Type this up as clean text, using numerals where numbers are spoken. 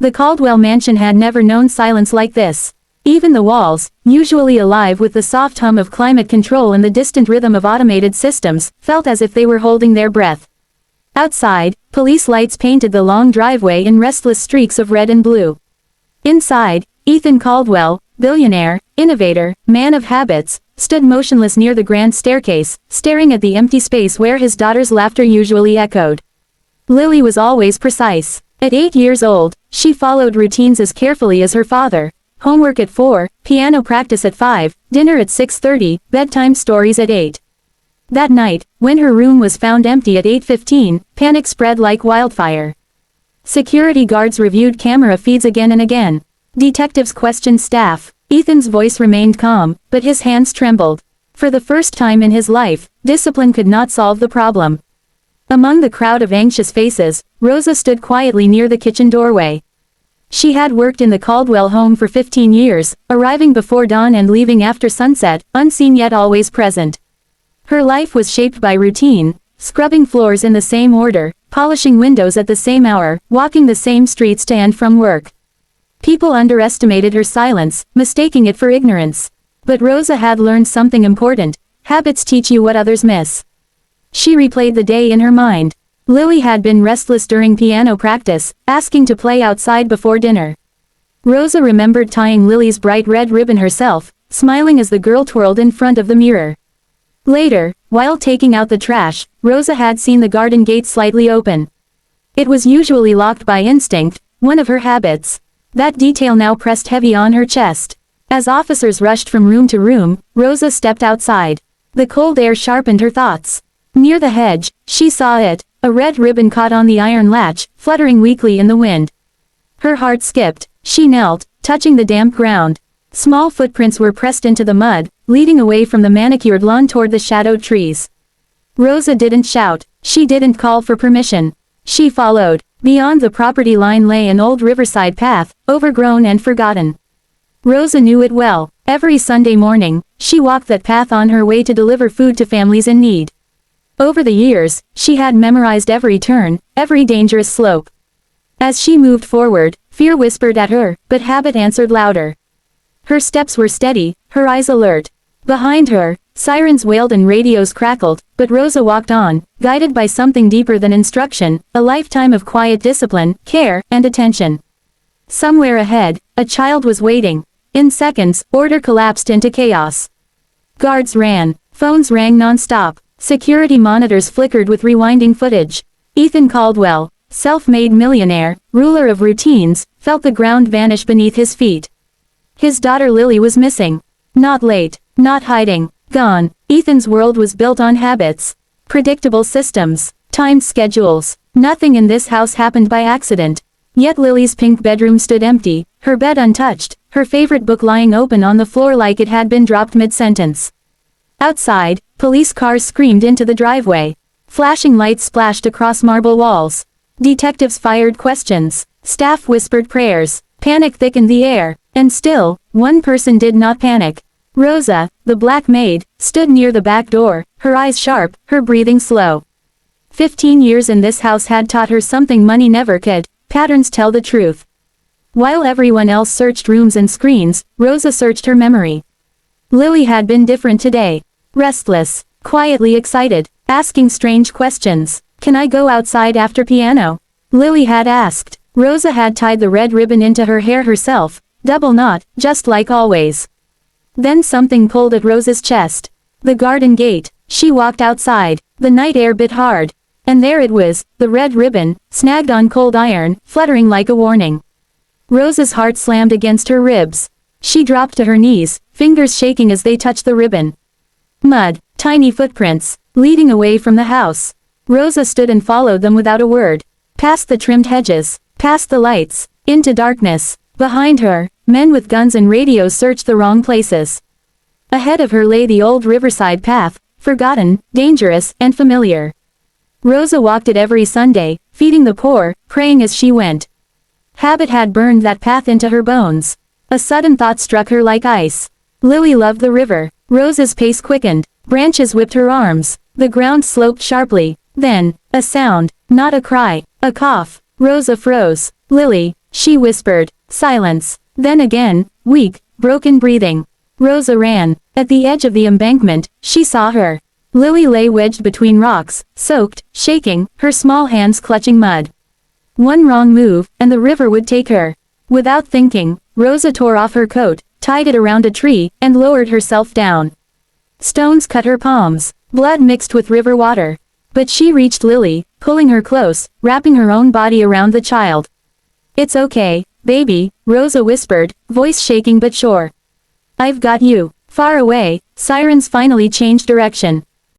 The Caldwell mansion had never known silence like this. Even the walls, usually alive with the soft hum of climate control and the distant rhythm of automated systems, felt as if they were holding their breath. Outside, police lights painted the long driveway in restless streaks of red and blue. Inside, Ethan Caldwell, billionaire, innovator, man of habits, stood motionless near the grand staircase, staring at the empty space where his daughter's laughter usually echoed. Lily was always precise. At 8 years old, she followed routines as carefully as her father. Homework at 4, piano practice at 5, dinner at 6:30, bedtime stories at 8. That night, when her room was found empty at 8:15, panic spread like wildfire. Security guards reviewed camera feeds again and again. Detectives questioned staff. Ethan's voice remained calm, but his hands trembled. For the first time in his life, discipline could not solve the problem. Among the crowd of anxious faces, Rosa stood quietly near the kitchen doorway. She had worked in the Caldwell home for 15 years, arriving before dawn and leaving after sunset, unseen yet always present. Her life was shaped by routine, scrubbing floors in the same order, polishing windows at the same hour, walking the same streets to and from work. People underestimated her silence, mistaking it for ignorance. But Rosa had learned something important. Habits teach you what others miss. She replayed the day in her mind. Lily had been restless during piano practice, asking to play outside before dinner. Rosa remembered tying Lily's bright red ribbon herself, smiling as the girl twirled in front of the mirror. Later, while taking out the trash, Rosa had seen the garden gate slightly open. It was usually locked by instinct, one of her habits. That detail now pressed heavy on her chest. As officers rushed from room to room, Rosa stepped outside. The cold air sharpened her thoughts. Near the hedge, she saw it, a red ribbon caught on the iron latch, fluttering weakly in the wind. Her heart skipped. She knelt, touching the damp ground. Small footprints were pressed into the mud, leading away from the manicured lawn toward the shadowed trees. Rosa didn't shout. She didn't call for permission. She followed. Beyond the property line lay an old riverside path, overgrown and forgotten. Rosa knew it well. Every Sunday morning, she walked that path on her way to deliver food to families in need. Over the years, she had memorized every turn, every dangerous slope. As she moved forward, fear whispered at her, but habit answered louder. Her steps were steady, her eyes alert. Behind her, sirens wailed and radios crackled, but Rosa walked on, guided by something deeper than instruction, a lifetime of quiet discipline, care, and attention. Somewhere ahead, a child was waiting. In seconds, order collapsed into chaos. Guards ran. Phones rang non-stop. Security monitors flickered with rewinding footage. Ethan Caldwell, self-made millionaire, ruler of routines, felt the ground vanish beneath his feet. His daughter Lily was missing. Not late, not hiding, gone. Ethan's world was built on habits. Predictable systems, timed schedules. Nothing in this house happened by accident. Yet Lily's pink bedroom stood empty, her bed untouched, her favorite book lying open on the floor like it had been dropped mid-sentence. Outside, police cars screamed into the driveway. Flashing lights splashed across marble walls. Detectives fired questions. Staff whispered prayers. Panic thickened the air. And still, one person did not panic. Rosa, the black maid, stood near the back door, her eyes sharp, her breathing slow. 15 years in this house had taught her something money never could. Patterns tell the truth. While everyone else searched rooms and screens, Rosa searched her memory. Lily had been different today. Restless, quietly excited, asking strange questions. Can I go outside after piano? Lily had asked. Rosa had tied the red ribbon into her hair herself, double knot, just like always. Then something pulled at Rosa's chest. The garden gate. She walked outside. The night air bit hard. And there it was, the red ribbon, snagged on cold iron, fluttering like a warning. Rosa's heart slammed against her ribs. She dropped to her knees, fingers shaking as they touched the ribbon. Mud, tiny footprints, leading away from the house. Rosa stood and followed them without a word. Past the trimmed hedges, past the lights, into darkness. Behind her, men with guns and radios searched the wrong places. Ahead of her lay the old riverside path, forgotten, dangerous, and familiar. Rosa walked it every Sunday, feeding the poor, praying as she went. Habit had burned that path into her bones. A sudden thought struck her like ice. Lily loved the river. Rosa's pace quickened. Branches whipped her arms. The ground sloped sharply. Then, a sound, not a cry, a cough. Rosa froze. Lily, She whispered. Silence. Then again, weak, broken breathing. Rosa ran. At the edge of the embankment, she saw her. Lily lay wedged between rocks, soaked, shaking, her small hands clutching mud. One wrong move, and the river would take her. Without thinking, Rosa tore off her coat, tied it around a tree, and lowered herself down. Stones cut her palms. Blood mixed with river water. But she reached Lily, pulling her close, wrapping her own body around the child. It's okay, baby, Rosa whispered, voice shaking but sure. I've got you. Far away, sirens finally changed direction.